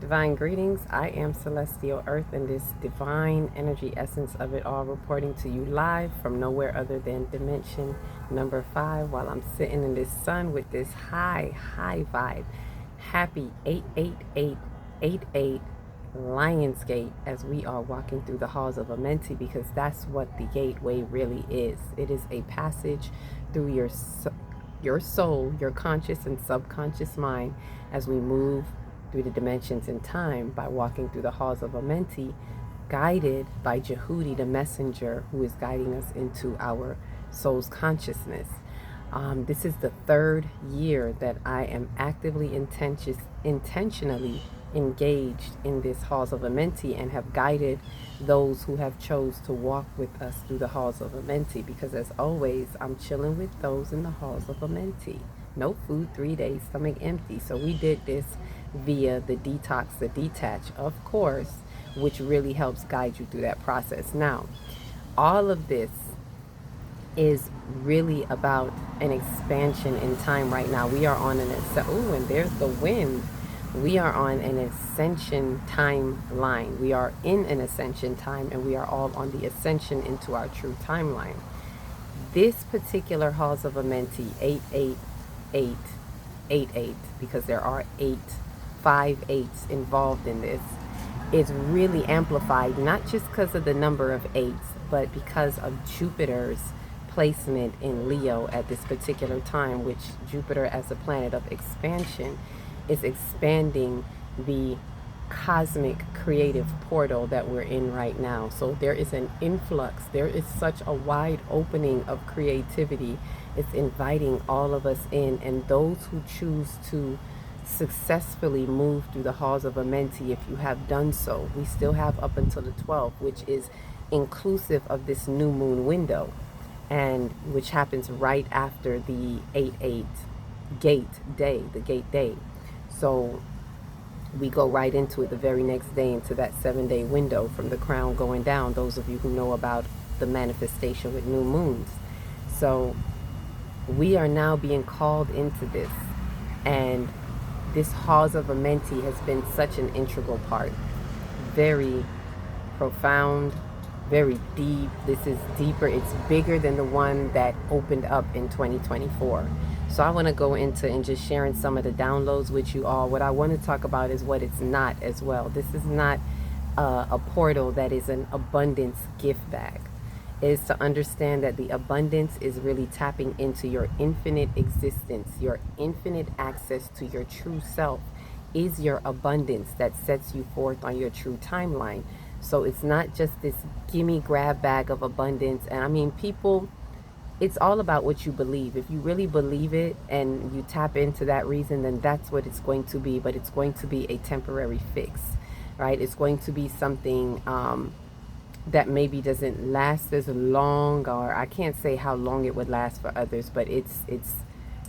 Divine greetings. I am Celestial Earth and this divine energy essence of it all, reporting to you live from nowhere other than dimension number 5, while I'm sitting in this sun with this high vibe. Happy 88888 Lionsgate as we are walking through the halls of Amenti, because that's what the gateway really is. It is a passage through your soul, your conscious and subconscious mind, as we move through the dimensions in time by walking through the halls of Amenti, guided by Jehudi, the messenger, who is guiding us into our soul's consciousness. This is the third year that I am actively intentionally engaged in this halls of Amenti, and have guided those who have chose to walk with us through the halls of Amenti, because as always, I'm chilling with those in the halls of Amenti. No food, 3 days, stomach empty. So we did this via the detox, the detach, of course, which really helps guide you through that process. Now, all of this is really about an expansion in time right now. We are on an and there's the wind. We are on an ascension timeline. We are in an ascension time, and we are all on the ascension into our true timeline. This particular halls of Amenti, 88888, because there are 5 8s involved in this, is really amplified, not just because of the number of 8s, but because of Jupiter's placement in Leo at this particular time, which Jupiter, as a planet of expansion, is expanding the cosmic creative portal that we're in right now. So there is an influx. There is such a wide opening of creativity. It's inviting all of us in, and those who choose to successfully move through the halls of Amenti, if you have done so, we still have up until the 12th, which is inclusive of this new moon window, and which happens right after the 8/8 gate day, the gate day. So we go right into it the very next day, into that 7-day window from the crown going down, those of you who know about the manifestation with new moons. So we are now being called into this, and this halls of Amenti has been such an integral part. Very profound, very deep. This is deeper. It's bigger than the one that opened up in 2024. So I want to go into and just sharing some of the downloads with you all. What I want to talk about is what it's not as well. This is not a portal that is an abundance gift bag. It is to understand that the abundance is really tapping into your infinite existence. Your infinite access to your true self is your abundance that sets you forth on your true timeline. So it's not just this gimme grab bag of abundance. And I mean, people, it's all about what you believe. If you really believe it and you tap into that reason, then that's what it's going to be. But it's going to be a temporary fix, right? It's going to be something that maybe doesn't last as long, or I can't say how long it would last for others, but it's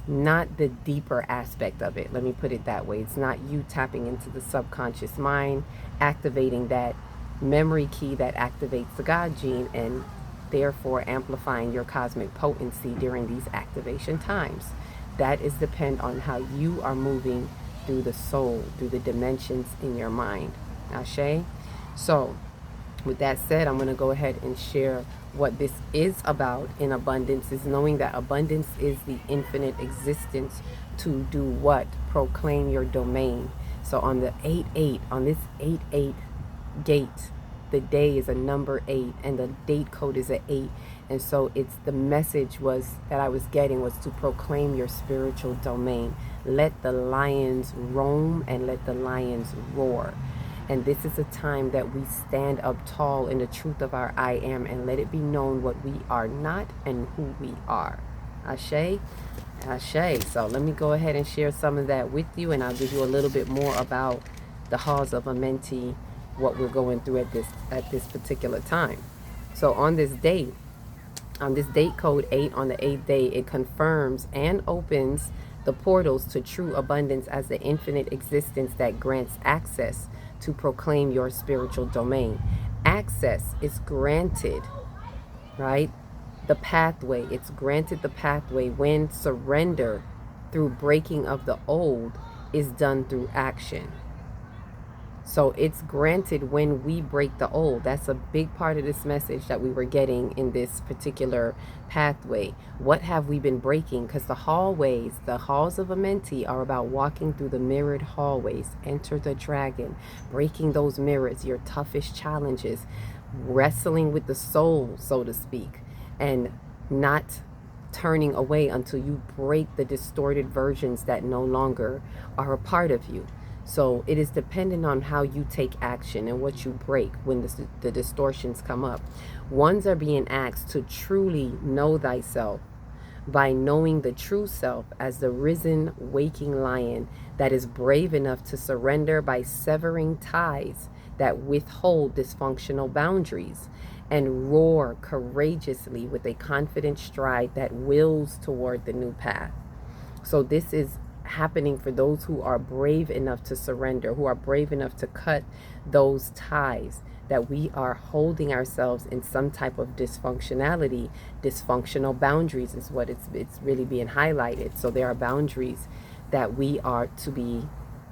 not the deeper aspect of it. Let me put it that way. It's not you tapping into the subconscious mind, activating that memory key that activates the God gene, and therefore amplifying your cosmic potency during these activation times. That is depend on how you are moving through the soul, through the dimensions in your mind. Ashe? So with that said, I'm going to go ahead and share what this is about in abundance, is knowing that abundance is the infinite existence to do what? Proclaim your domain. So on the 8/8, on this 8/8 gate, the day is a number 8 and the date code is an 8. And so it's the message was that I was getting was to proclaim your spiritual domain. Let the lions roam and let the lions roar. And this is a time that we stand up tall in the truth of our I am, and let it be known what we are not and who we are. Ashe? Ashe. So let me go ahead and share some of that with you, and I'll give you a little bit more about the halls of Amenti, what we're going through at this particular time. So on this date code 8, on the 8th day, it confirms and opens the portals to true abundance as the infinite existence that grants access to proclaim your spiritual domain. Access is granted, right? The pathway, it's granted the pathway when surrender through breaking of the old is done through action. So it's granted when we break the old. That's a big part of this message that we were getting in this particular pathway. What have we been breaking? Because the hallways, the halls of a mentee, are about walking through the mirrored hallways. Enter the dragon, breaking those mirrors, your toughest challenges, wrestling with the soul, so to speak, and not turning away until you break the distorted versions that no longer are a part of you. So it is dependent on how you take action and what you break when the distortions come up. Ones are being asked to truly know thyself by knowing the true self as the risen, waking lion that is brave enough to surrender by severing ties that withhold dysfunctional boundaries and roar courageously with a confident stride that wills toward the new path. So this is happening for those who are brave enough to surrender, who are brave enough to cut those ties that we are holding ourselves in some type of dysfunctionality. Dysfunctional boundaries is what it's really being highlighted. So there are boundaries that we are to be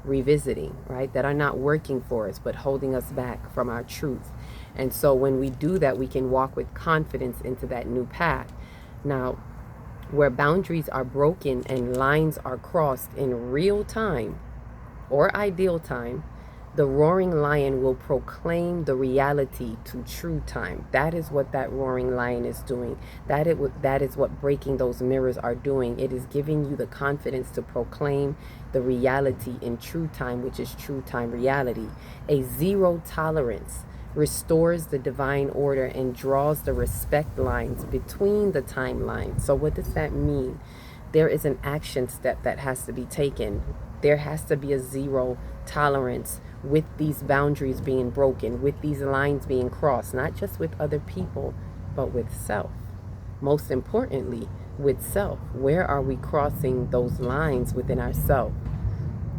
revisiting, right? That are not working for us, but holding us back from our truth. And so when we do that, we can walk with confidence into that new path. Now, where boundaries are broken and lines are crossed in real time or ideal time, the roaring lion will proclaim the reality to true time. That is what that roaring lion is doing. That is what breaking those mirrors are doing. It is giving you the confidence to proclaim the reality in true time, which is true time reality. A zero tolerance restores the divine order and draws the respect lines between the timelines. So what does that mean? There is an action step that has to be taken. There has to be a zero tolerance with these boundaries being broken, with these lines being crossed, not just with other people, but with self. Most importantly, with self. Where are we crossing those lines within ourselves,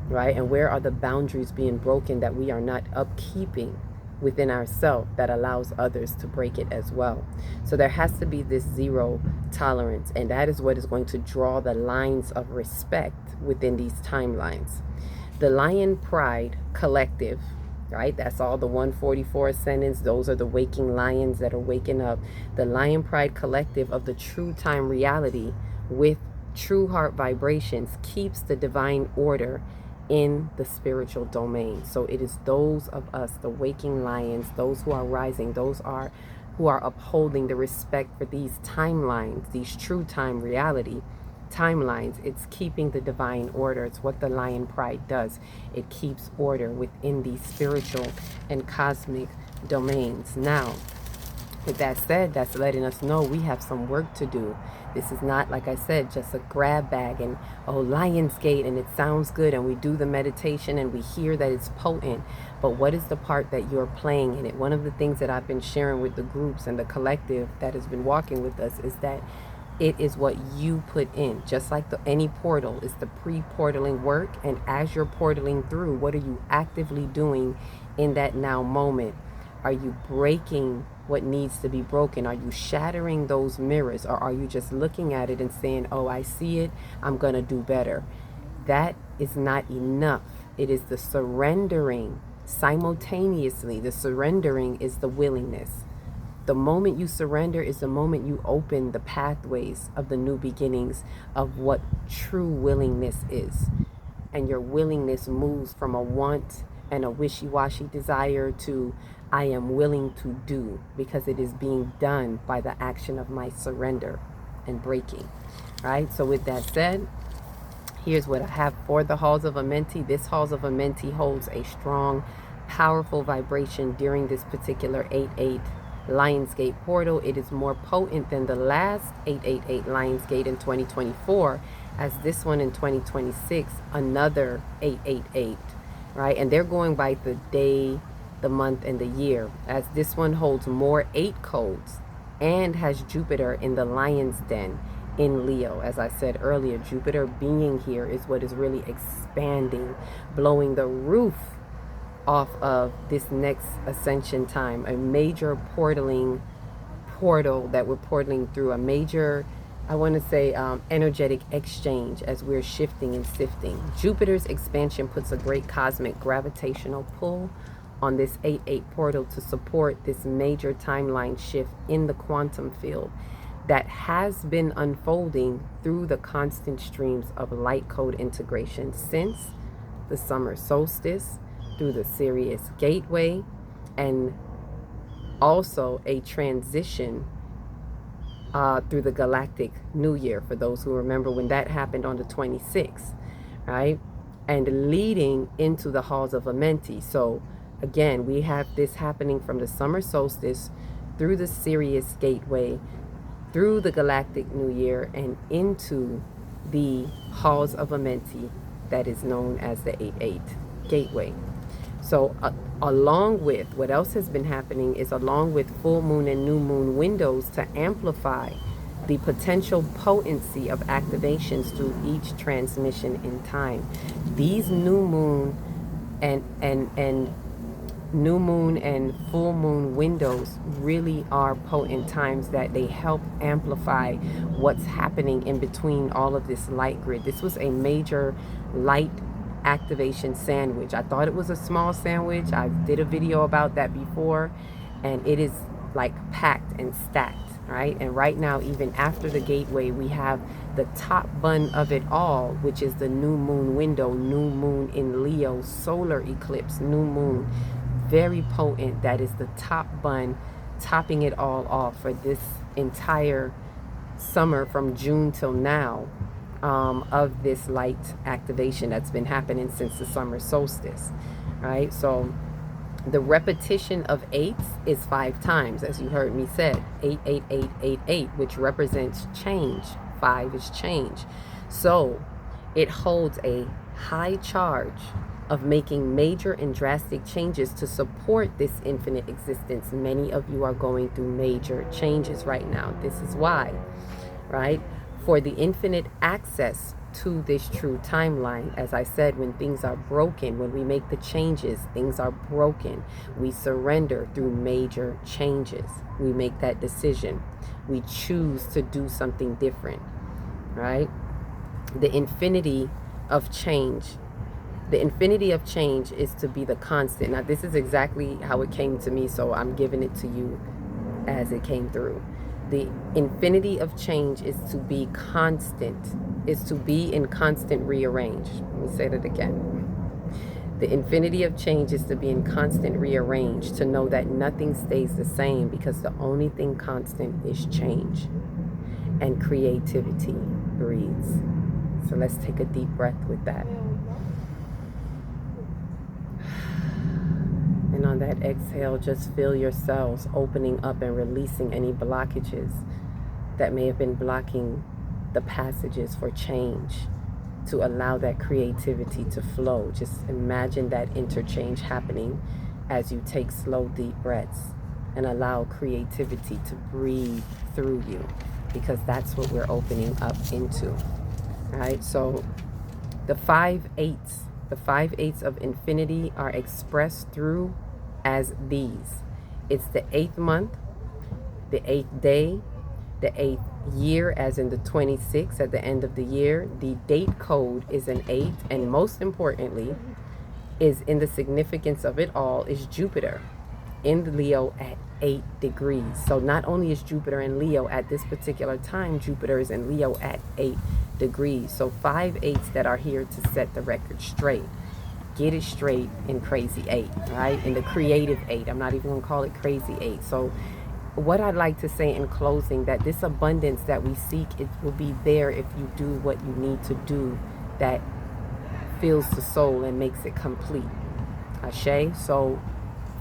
right? And where are the boundaries being broken that we are not upkeeping within ourselves that allows others to break it as well? So there has to be this zero tolerance, and that is what is going to draw the lines of respect within these timelines. The Lion Pride Collective, right? That's all the 144 ascendants. Those are the waking lions that are waking up. The Lion Pride Collective of the true time reality with true heart vibrations keeps the divine order in the spiritual domain. So it is those of us, the waking lions, those who are rising, those are who are upholding the respect for these timelines, these true time reality timelines. It's keeping the divine order. It's what the lion pride does. It keeps order within these spiritual and cosmic domains. Now, with that said, that's letting us know we have some work to do. This is not, like I said, just a grab bag and, oh, Lionsgate, and it sounds good, and we do the meditation and we hear that it's potent. But what is the part that you're playing in it? One of the things that I've been sharing with the groups and the collective that has been walking with us is that it is what you put in. Just like any portal is the pre-portaling work, and as you're portaling through, what are you actively doing in that now moment? Are you breaking what needs to be broken? Are you shattering those mirrors, or are you just looking at it and saying, oh, I see it, I'm gonna do better? That is not enough. It is the surrendering simultaneously. The surrendering is the willingness. The moment you surrender is the moment you open the pathways of the new beginnings of what true willingness is. And your willingness moves from a want and a wishy-washy desire to I am willing to do, because it is being done by the action of my surrender and breaking. Right? So with that said, here's what I have for the Halls of a Mentee. This Halls of a Mentee holds a strong, powerful vibration during this particular 8-8 Lionsgate portal. It is more potent than the last 888 Lionsgate in 2024, as this one in 2026, another 888, right? And they're going by the day, the month, and the year, as this one holds more 8 codes and has Jupiter in the lion's den in Leo. As I said earlier, Jupiter being here is what is really expanding, blowing the roof off of this next ascension time, a major portal that we're portaling through, a major, I want to say, energetic exchange as we're shifting and sifting. Jupiter's expansion puts a great cosmic gravitational pull on this 8-8 portal to support this major timeline shift in the quantum field that has been unfolding through the constant streams of light code integration since the summer solstice, through the Sirius gateway, and also a transition through the galactic new year, for those who remember when that happened on the 26th, right? And leading into the halls of Amenti. So again, we have this happening from the summer solstice through the Sirius gateway, through the galactic new year, and into the halls of Amenti that is known as the 8-8 gateway. So along with what else has been happening is, along with full moon and new moon windows to amplify the potential potency of activations through each transmission in time. These new moon and new moon and full moon windows really are potent times that they help amplify what's happening in between all of this light grid. This was a major light activation sandwich. I thought it was a small sandwich. I did a video about that before, and it is like packed and stacked, right? And right now, even after the gateway, we have the top bun of it all, which is the new moon window, new moon in Leo, solar eclipse, new moon. Very potent. That is the top bun, topping it all off for this entire summer from June till now, of this light activation that's been happening since the summer solstice, right? So the repetition of eights is 5 times, as you heard me said, 8, 8, 8, 8, 8, which represents change. 5 is change. So it holds a high charge of making major and drastic changes to support this infinite existence. Many of you are going through major changes right now. This is why, right? For the infinite access to this true timeline, as I said, when things are broken, when we make the changes, things are broken. We surrender through major changes. We make that decision. We choose to do something different, right? The infinity of change. The infinity of change is to be the constant. Now, this is exactly how it came to me, so I'm giving it to you as it came through. The infinity of change is to be constant, is to be in constant rearrange. Let me say that again. The infinity of change is to be in constant rearrange, to know that nothing stays the same, because the only thing constant is change. And creativity breathes. So let's take a deep breath with that. And on that exhale, just feel your cells opening up and releasing any blockages that may have been blocking the passages for change, to allow that creativity to flow. Just imagine that interchange happening as you take slow, deep breaths and allow creativity to breathe through you, because that's what we're opening up into, right? So the 5/8s, the 5/8s of infinity are expressed through as these. It's the 8th month, the 8th day, the 8th year, as in the 26th at the end of the year. The date code is an 8, and most importantly, is in the significance of it all, is Jupiter in Leo at 8 degrees. So not only is Jupiter in Leo at this particular time, Jupiter is in Leo at 8 degrees. So 5/8s that are here to set the record straight. Get it straight in crazy 8, right? In the creative 8. I'm not even going to call it crazy 8. So what I'd like to say in closing, that this abundance that we seek, it will be there if you do what you need to do that fills the soul and makes it complete. Ashe? So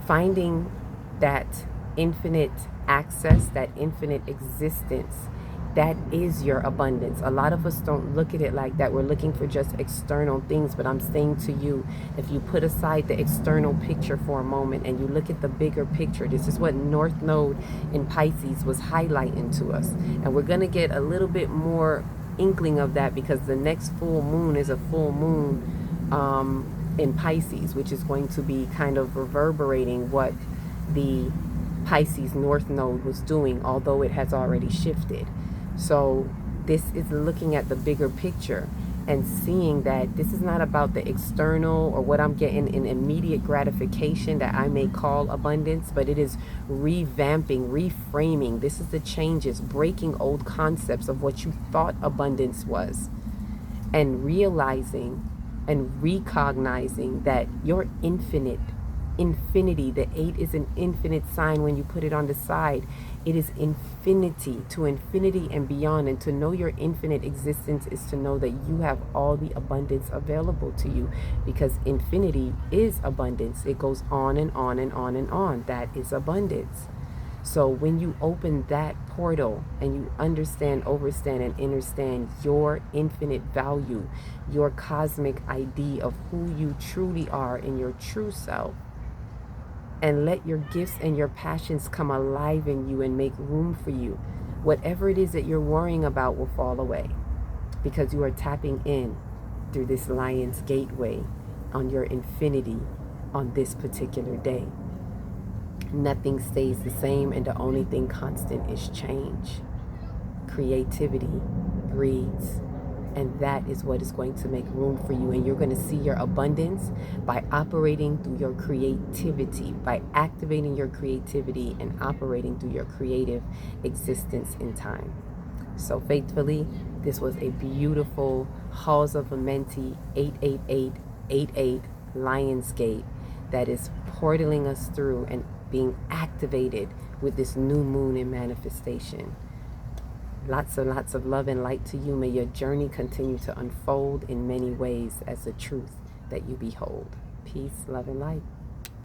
finding that infinite access, that infinite existence, that is your abundance. A lot of us don't look at it like that. We're looking for just external things, but I'm saying to you, if you put aside the external picture for a moment and you look at the bigger picture, this is what North Node in Pisces was highlighting to us. And we're going to get a little bit more inkling of that, because the next full moon is a full moon in Pisces, which is going to be kind of reverberating what the Pisces North Node was doing, although it has already shifted. So this is looking at the bigger picture. and seeing that this is not about the external or what I'm getting in immediate gratification that I may call abundance, but it is revamping, reframing. This is the changes, breaking old concepts of what you thought abundance was, and realizing and recognizing that you're infinity. The 8 is an infinite sign when you put it on the side. It is infinity, to infinity and beyond. And to know your infinite existence is to know that you have all the abundance available to you, because infinity is abundance. It goes on and on and on and on. That is abundance. So when you open that portal and you understand, overstand, and understand your infinite value, your cosmic ID of who you truly are in your true self, and let your gifts and your passions come alive in you and make room for you, whatever it is that you're worrying about will fall away, because you are tapping in through this lion's gateway on your infinity on this particular day. Nothing stays the same, and the only thing constant is change. Creativity breeds, and that is what is going to make room for you. And you're going to see your abundance by operating through your creativity, by activating your creativity and operating through your creative existence in time. So faithfully, this was a beautiful Halls of Amenti 88888 Lionsgate that is portaling us through and being activated with this new moon in manifestation. Lots of love and light to you. May your journey continue to unfold in many ways as the truth that you behold. Peace, love, and light.